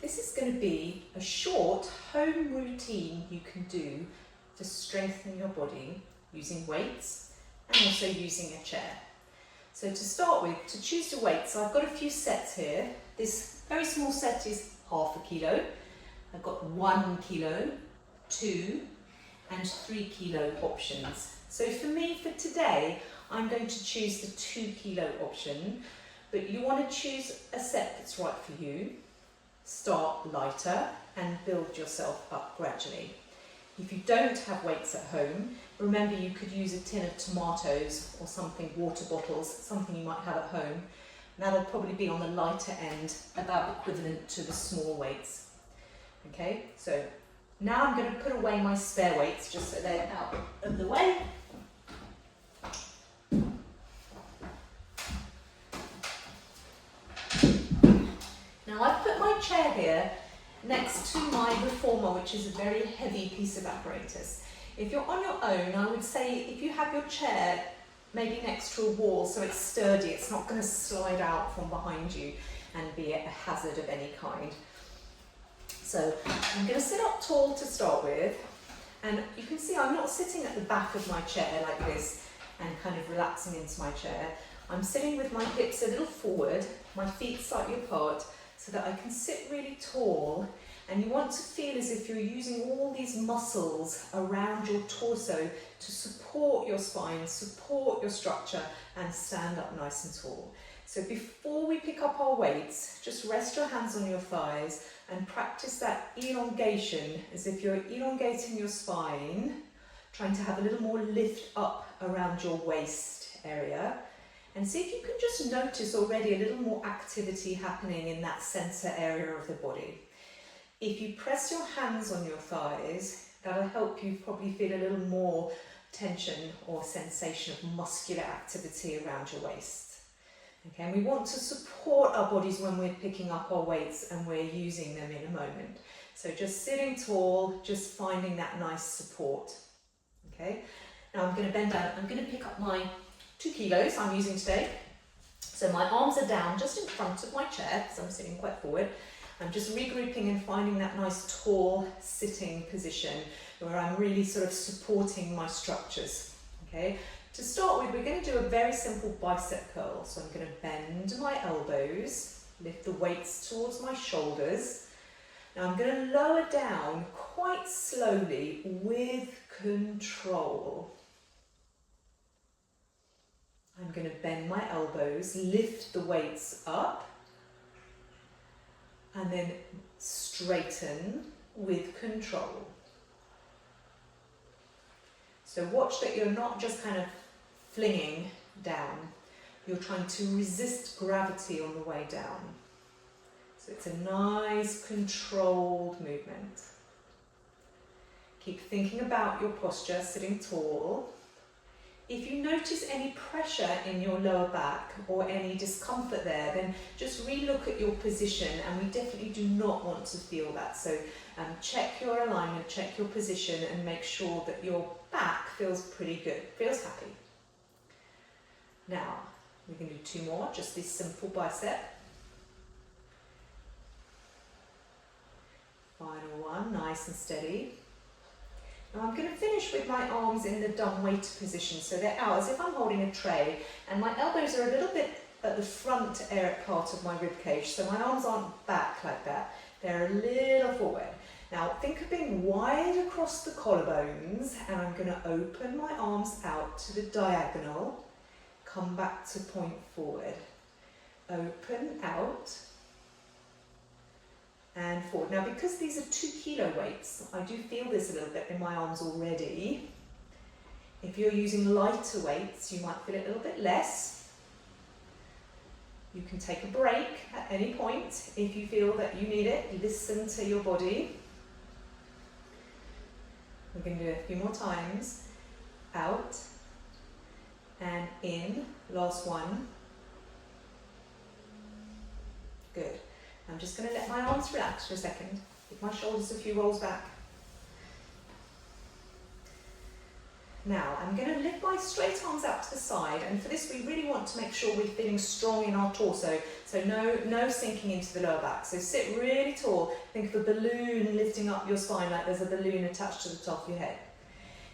this is going to be a short home routine you can do to strengthen your body using weights and also using a chair. So to start with, to choose your weights, I've got a few sets here. This very small set is 1/2 kilo. I've got 1 kilo, 2 and 3 kilo options. So for me, for today, I'm going to choose the 2 kilo option, but you want to choose a set that's right for you. Start lighter and build yourself up gradually. If you don't have weights at home, remember you could use a tin of tomatoes or something, water bottles, something you might have at home. That'll probably be on the lighter end, about equivalent to the small weights. Okay, so now I'm going to put away my spare weights just so they're out of the way. Now I've put my chair here next to my reformer, which is a very heavy piece of apparatus. If you're on your own, I would say if you have your chair maybe next to a wall so it's sturdy, it's not going to slide out from behind you and be a hazard of any kind. So I'm going to sit up tall to start with, and you can see I'm not sitting at the back of my chair like this and kind of relaxing into my chair. I'm sitting with my hips a little forward, my feet slightly apart, so that I can sit really tall, and you want to feel as if you're using all these muscles around your torso to support your spine, support your structure, and stand up nice and tall. So before we pick up our weights, just rest your hands on your thighs and practice that elongation as if you're elongating your spine, trying to have a little more lift up around your waist area. And see if you can just notice already a little more activity happening in that center area of the body. If you press your hands on your thighs, that'll help you probably feel a little more tension or sensation of muscular activity around your waist. Okay, and we want to support our bodies when we're picking up our weights and we're using them in a moment. So just sitting tall, just finding that nice support. Okay, now I'm going to bend down, I'm going to pick up my 2 kilos I'm using today. So my arms are down just in front of my chair, so I'm sitting quite forward. I'm just regrouping and finding that nice tall sitting position where I'm really sort of supporting my structures. Okay. To start with, we're going to do a very simple bicep curl. So I'm going to bend my elbows, lift the weights towards my shoulders. Now I'm going to lower down quite slowly with control. I'm going to bend my elbows, lift the weights up, and then straighten with control. So watch that you're not just kind of flinging down, you're trying to resist gravity on the way down. So it's a nice controlled movement. Keep thinking about your posture, sitting tall. If you notice any pressure in your lower back or any discomfort there, then just relook at your position, and we definitely do not want to feel that. So check your alignment, check your position, and make sure that your back feels pretty good, feels happy. Now, we can do 2 more, just this simple bicep. Final one, nice and steady. Now I'm going to finish with my arms in the dumb weight position, so they're out as if I'm holding a tray, and my elbows are a little bit at the front part of my rib cage, so my arms aren't back like that, they're a little forward. Now think of being wide across the collarbones, and I'm going to open my arms out to the diagonal, come back to point forward, open out, and forward. Now because these are 2 kilo weights, I do feel this a little bit in my arms already. If you're using lighter weights, you might feel it a little bit less. You can take a break at any point if you feel that you need it. Listen to your body. We're going to do it a few more times. Out and in. Last one. Good. I'm just going to let my arms relax for a second. Give my shoulders a few rolls back. Now I'm going to lift my straight arms out to the side, and for this we really want to make sure we're feeling strong in our torso, so no sinking into the lower back. So sit really tall, think of a balloon lifting up your spine like there's a balloon attached to the top of your head.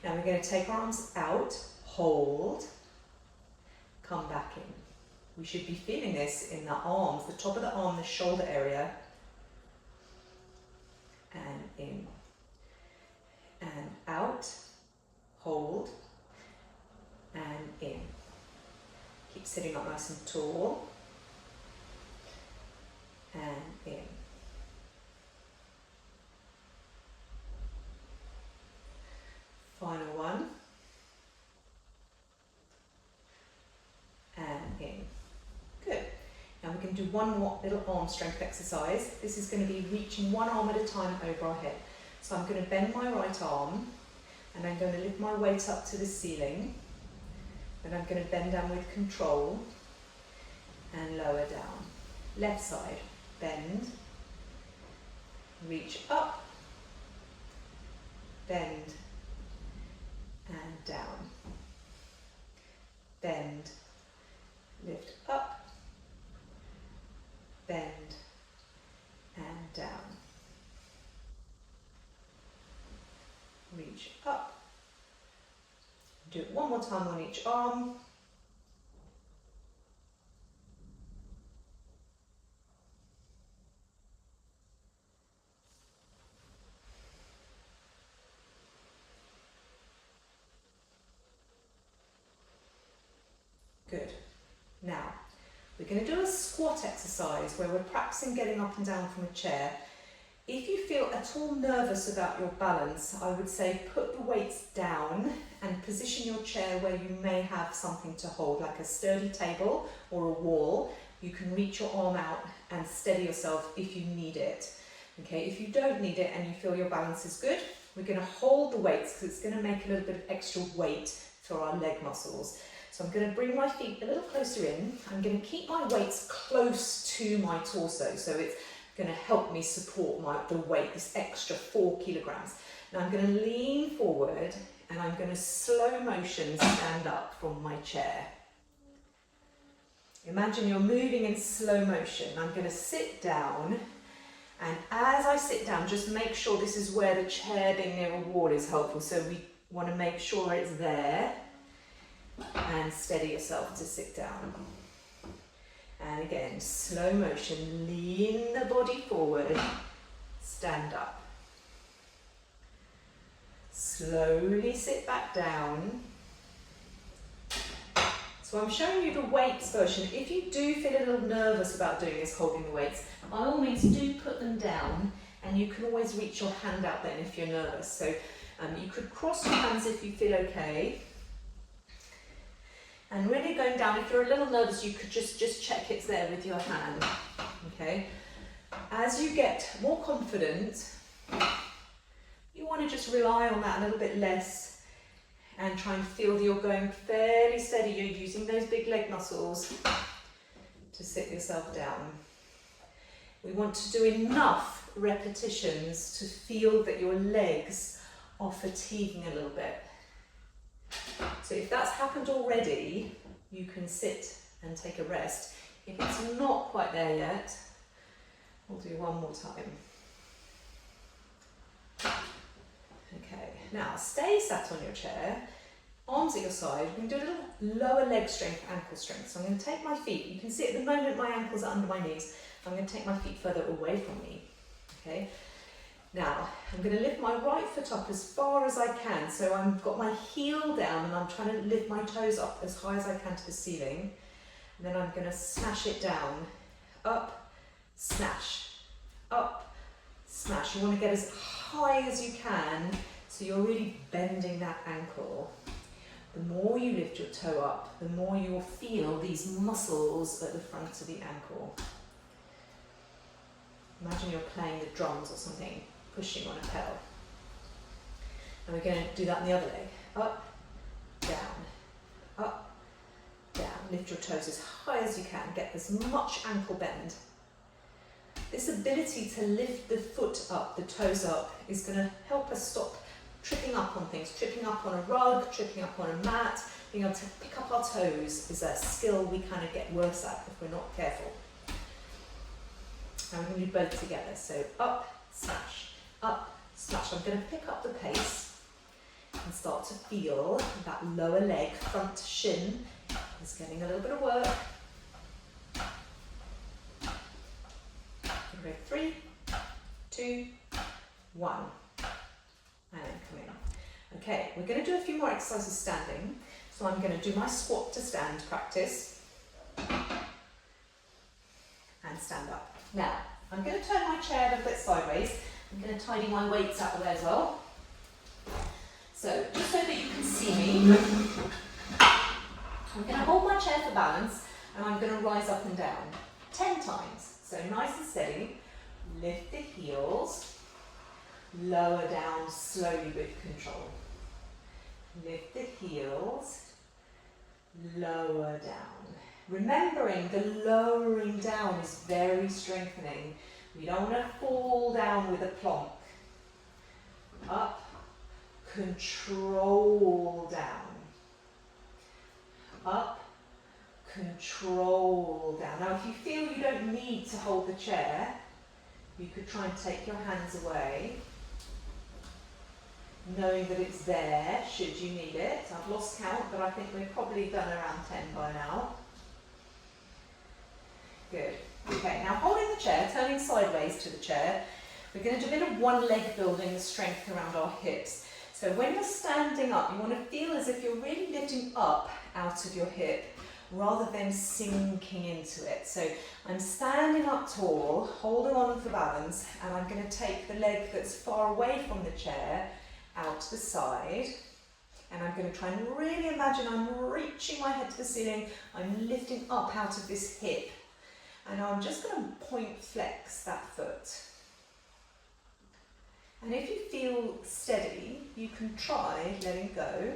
Now we're going to take our arms out, hold, come back in. We should be feeling this in the arms, the top of the arm, the shoulder area, and in, and out, hold, and in. Keep sitting up nice and tall, and in. Final one, and in. Good. Now we're going to do one more little arm strength exercise. This is going to be reaching one arm at a time over our head. So I'm going to bend my right arm, and I'm going to lift my weight up to the ceiling, and I'm going to bend down with control and lower down. Left side, bend, reach up, bend and down, bend, lift up, bend and down, reach up. Do it one more time on each arm. Good. Now, we're going to do a squat exercise where we're practicing getting up and down from a chair. If you feel at all nervous about your balance, I would say put the weights down and position your chair where you may have something to hold, like a sturdy table or a wall. You can reach your arm out and steady yourself if you need it. Okay, if you don't need it and you feel your balance is good, we're going to hold the weights because it's going to make a little bit of extra weight for our leg muscles. So I'm going to bring my feet a little closer in. I'm going to keep my weights close to my torso, so it's going to help me support the weight, this extra 4 kilograms. Now I'm going to lean forward and I'm going to slow motion stand up from my chair. Imagine you're moving in slow motion. I'm going to sit down, and as I sit down, just make sure this is where the chair being near a wall is helpful. So we want to make sure it's there, and steady yourself to sit down. And again, slow motion, lean the body forward, stand up. Slowly sit back down. So I'm showing you the weights version. If you do feel a little nervous about doing this, holding the weights, by all means do put them down, and you can always reach your hand out then if you're nervous. So you could cross your hands if you feel okay. And really going down, if you're a little nervous, you could just check it's there with your hand, okay? As you get more confident, you want to just rely on that a little bit less and try and feel that you're going fairly steady. You're using those big leg muscles to sit yourself down. We want to do enough repetitions to feel that your legs are fatiguing a little bit. So if that's happened already, you can sit and take a rest. If it's not quite there yet, we'll do one more time. Okay, now stay sat on your chair, arms at your side. We can do a little lower leg strength, ankle strength. So I'm going to take my feet. You can see at the moment my ankles are under my knees. I'm going to take my feet further away from me. Okay. Now, I'm going to lift my right foot up as far as I can, so I've got my heel down and I'm trying to lift my toes up as high as I can to the ceiling. And then I'm going to smash it down, up, smash, up, smash. You want to get as high as you can, so you're really bending that ankle. The more you lift your toe up, the more you'll feel these muscles at the front of the ankle. Imagine you're playing the drums or something, pushing on a pedal. And we're going to do that in the other leg. Up, down, lift your toes as high as you can, get as much ankle bend. This ability to lift the foot up, the toes up, is going to help us stop tripping up on things, tripping up on a rug, tripping up on a mat, being able to pick up our toes is a skill we kind of get worse at if we're not careful. Now we're going to do both together. So up, smash, up, smash. I'm going to pick up the pace and start to feel that lower leg, front shin is getting a little bit of work. Go 3, 2, 1, and then come in. Okay, we're going to do a few more exercises standing. So I'm going to do my squat to stand practice and stand up. Now, I'm going to turn my chair a little bit sideways. I'm going to tidy my weights out of there as well. So, just so that you can see me, I'm going to hold my chair for balance and I'm going to rise up and down 10 times. So nice and steady, lift the heels, lower down slowly with control. Lift the heels, lower down. Remembering the lowering down is very strengthening. We don't want to fall down with a plonk. Up, control down. Up, control down. Now if you feel you don't need to hold the chair, you could try and take your hands away, knowing that it's there should you need it. I've lost count, but I think we've probably done around 10 by now. Good. Okay, now holding the chair, turning sideways to the chair, we're going to do a bit of one leg building strength around our hips. So when you're standing up, you want to feel as if you're really lifting up out of your hip rather than sinking into it. So I'm standing up tall, holding on for balance, and I'm going to take the leg that's far away from the chair out to the side. And I'm going to try and really imagine I'm reaching my head to the ceiling, I'm lifting up out of this hip. And I'm just going to point flex that foot. And if you feel steady, you can try letting go,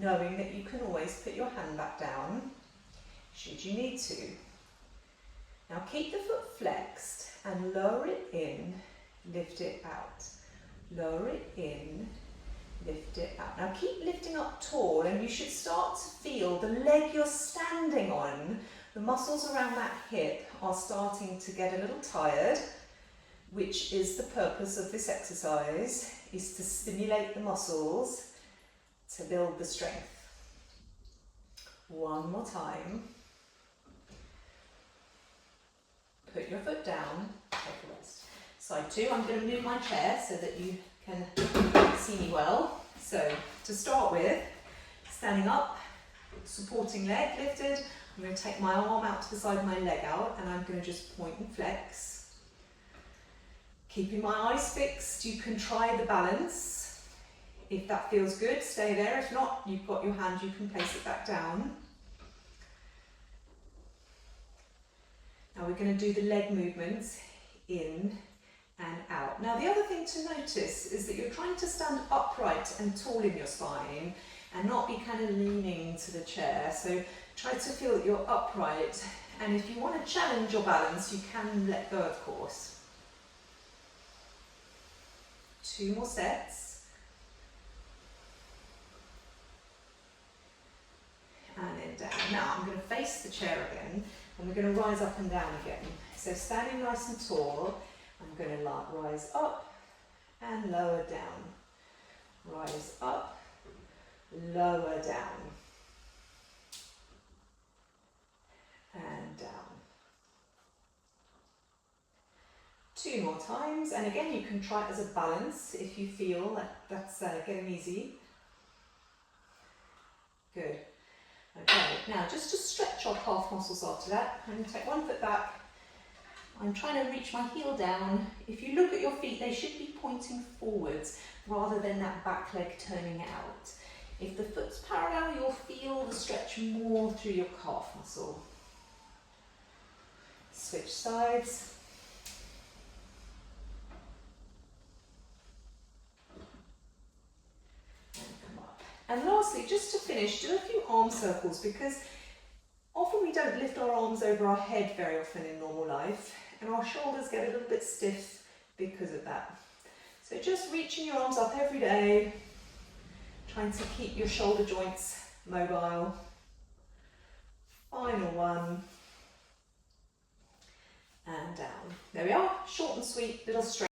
knowing that you can always put your hand back down should you need to. Now keep the foot flexed and lower it in, lift it out. Lower it in, lift it out. Now keep lifting up tall and you should start to feel the leg you're standing on, the muscles around that hip are starting to get a little tired, which is the purpose of this exercise, is to stimulate the muscles to build the strength. One more time. Put your foot down, take a rest. Side 2, I'm going to move my chair so that you can see me well. So, to start with, standing up, supporting leg lifted, I'm going to take my arm out to the side of my leg out and I'm going to just point and flex. Keeping my eyes fixed, you can try the balance. If that feels good, stay there. If not, you've got your hand, you can place it back down. Now we're going to do the leg movements in and out. Now the other thing to notice is that you're trying to stand upright and tall in your spine and not be kind of leaning to the chair. So try to feel that you're upright, and if you want to challenge your balance, you can let go, of course. 2 more sets. And then down. Now I'm going to face the chair again and we're going to rise up and down again. So standing nice and tall, I'm going to rise up and lower down. Rise up, lower down. And down. 2 more times, and again you can try it as a balance if you feel that that's getting easy. Good. Okay, now just to stretch our calf muscles after that, I'm going to take one foot back. I'm trying to reach my heel down. If you look at your feet, they should be pointing forwards rather than that back leg turning out. If the foot's parallel, you'll feel the stretch more through your calf muscle. Switch sides. And lastly, just to finish, do a few arm circles, because often we don't lift our arms over our head very often in normal life, and our shoulders get a little bit stiff because of that. So just reaching your arms up every day, trying to keep your shoulder joints mobile. Final one. And down. There we are, short and sweet little stretch.